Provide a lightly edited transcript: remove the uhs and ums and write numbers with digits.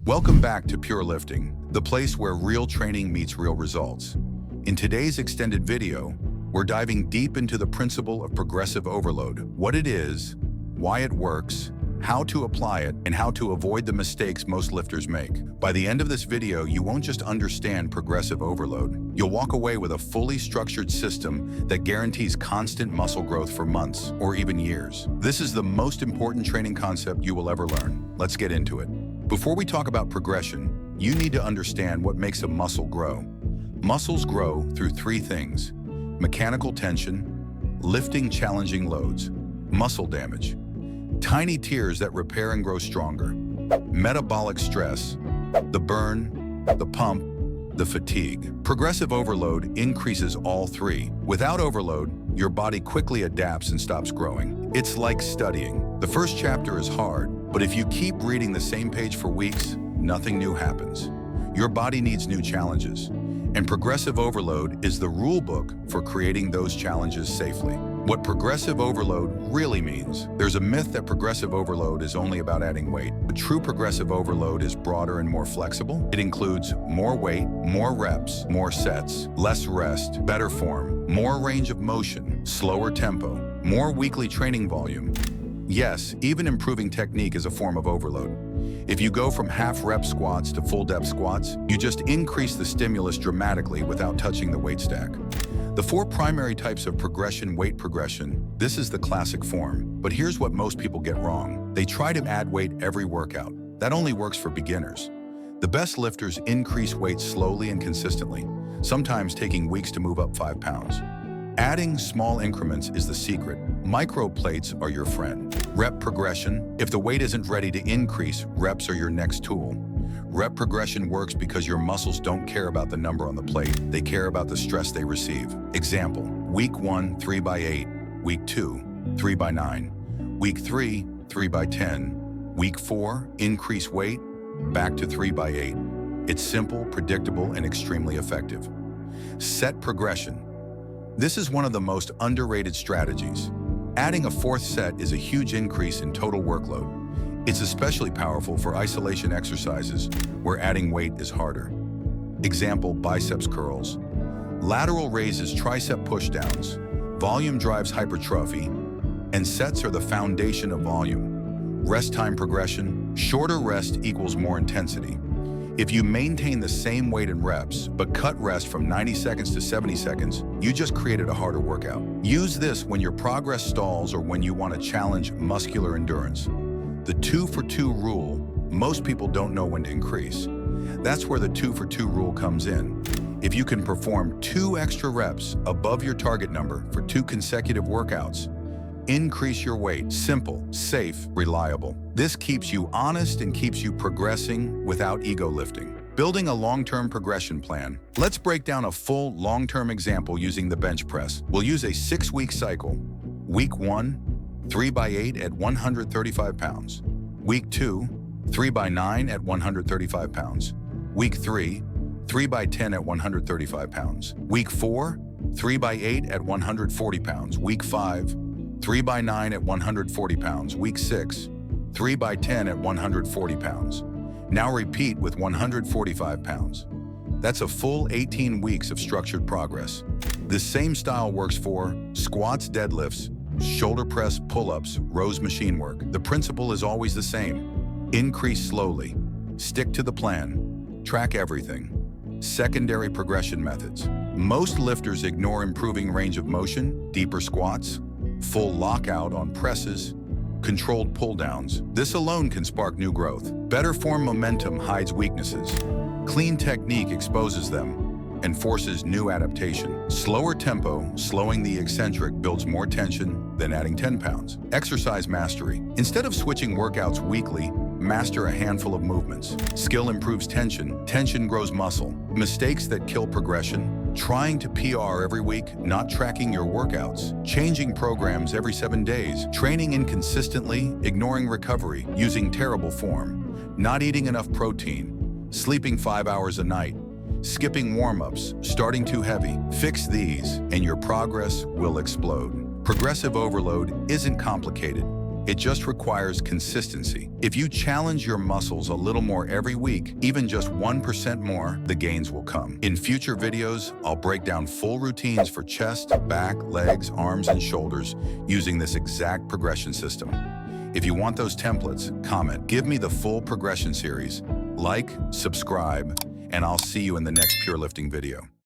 Welcome back to Pure Lifting, the place where real training meets real results. In today's extended video, we're diving deep into the principle of progressive overload, what it is, why it works, how to apply it, and how to avoid the mistakes most lifters make. By the end of this video, you won't just understand progressive overload. You'll walk away with a fully structured system that guarantees constant muscle growth for months or even years. This is the most important training concept you will ever learn. Let's get into it. Before we talk about progression, you need to understand what makes a muscle grow. Muscles grow through three things: mechanical tension, lifting challenging loads, muscle damage, tiny tears that repair and grow stronger, metabolic stress, the burn, the pump, the fatigue. Progressive overload increases all three. Without overload, your body quickly adapts and stops growing. It's like studying. The first chapter is hard, but if you keep reading the same page for weeks, nothing new happens. Your body needs new challenges, and progressive overload is the rule book for creating those challenges safely. What progressive overload really means: there's a myth that progressive overload is only about adding weight. But true progressive overload is broader and more flexible. It includes more weight, more reps, more sets, less rest, better form, more range of motion, slower tempo, more weekly training volume. Yes, even improving technique is a form of overload. If you go from half-rep squats to full-depth squats, you just increase the stimulus dramatically without touching the weight stack. The four primary types of weight progression, this is the classic form. But here's what most people get wrong. They try to add weight every workout. That only works for beginners. The best lifters increase weight slowly and consistently, sometimes taking weeks to move up 5 pounds. Adding small increments is the secret. Micro plates are your friend. Rep progression: if the weight isn't ready to increase, reps are your next tool. Rep progression works because your muscles don't care about the number on the plate. They care about the stress they receive. Example: week 1, 3 by 8. Week 2, 3 by 9. Week 3, 3 by 10. Week 4, increase weight, back to 3 by 8. It's simple, predictable, and extremely effective. Set progression: this is one of the most underrated strategies. Adding a fourth set is a huge increase in total workload. It's especially powerful for isolation exercises where adding weight is harder. Example: biceps curls. Lateral raises tricep pushdowns. Volume drives hypertrophy, and sets are the foundation of volume. Rest time progression: shorter rest equals more intensity. If you maintain the same weight and reps, but cut rest from 90 seconds to 70 seconds, you just created a harder workout. Use this when your progress stalls or when you want to challenge muscular endurance. The 2 for 2 rule: most people don't know when to increase. That's where the 2 for 2 rule comes in. If you can perform 2 extra reps above your target number for 2 consecutive workouts, increase your weight. Simple, safe, reliable. This keeps you honest and keeps you progressing without ego lifting. Building a long-term progression plan. Let's break down a full long-term example using the bench press. We'll use a 6-week cycle. Week 1, 3 by 8 at 135 pounds. Week 2, 3 by 9 at 135 pounds. Week 3, 3 by 10 at 135 pounds. Week 4, 3 by 8 at 140 pounds. Week 5, 3 by 9 at 140 pounds. Week 6, 3 by 10 at 140 pounds. Now repeat with 145 pounds. That's a full 18 weeks of structured progress. This same style works for squats, deadlifts, shoulder press, pull-ups, rows, machine work. The principle is always the same. Increase slowly. Stick to the plan. Track everything. Secondary progression methods. Most lifters ignore improving range of motion, deeper squats, full lockout on presses, controlled pull-downs. This alone can spark new growth. Better form momentum hides weaknesses. Clean technique exposes them and forces new adaptation. Slower tempo, slowing the eccentric, builds more tension than adding 10 pounds. Exercise mastery. Instead of switching workouts weekly, master a handful of movements. Skill improves tension. Tension grows muscle. Mistakes that kill progression: trying to PR every week, not tracking your workouts, changing programs every 7 days, training inconsistently, ignoring recovery, using terrible form, not eating enough protein, sleeping 5 hours a night, skipping warm-ups, starting too heavy. Fix these and your progress will explode. Progressive overload isn't complicated. It just requires consistency. If you challenge your muscles a little more every week, even just 1% more, the gains will come. In future videos, I'll break down full routines for chest, back, legs, arms, and shoulders using this exact progression system. If you want those templates, comment. Give me the full progression series. Like, subscribe, and I'll see you in the next Pure Lifting video.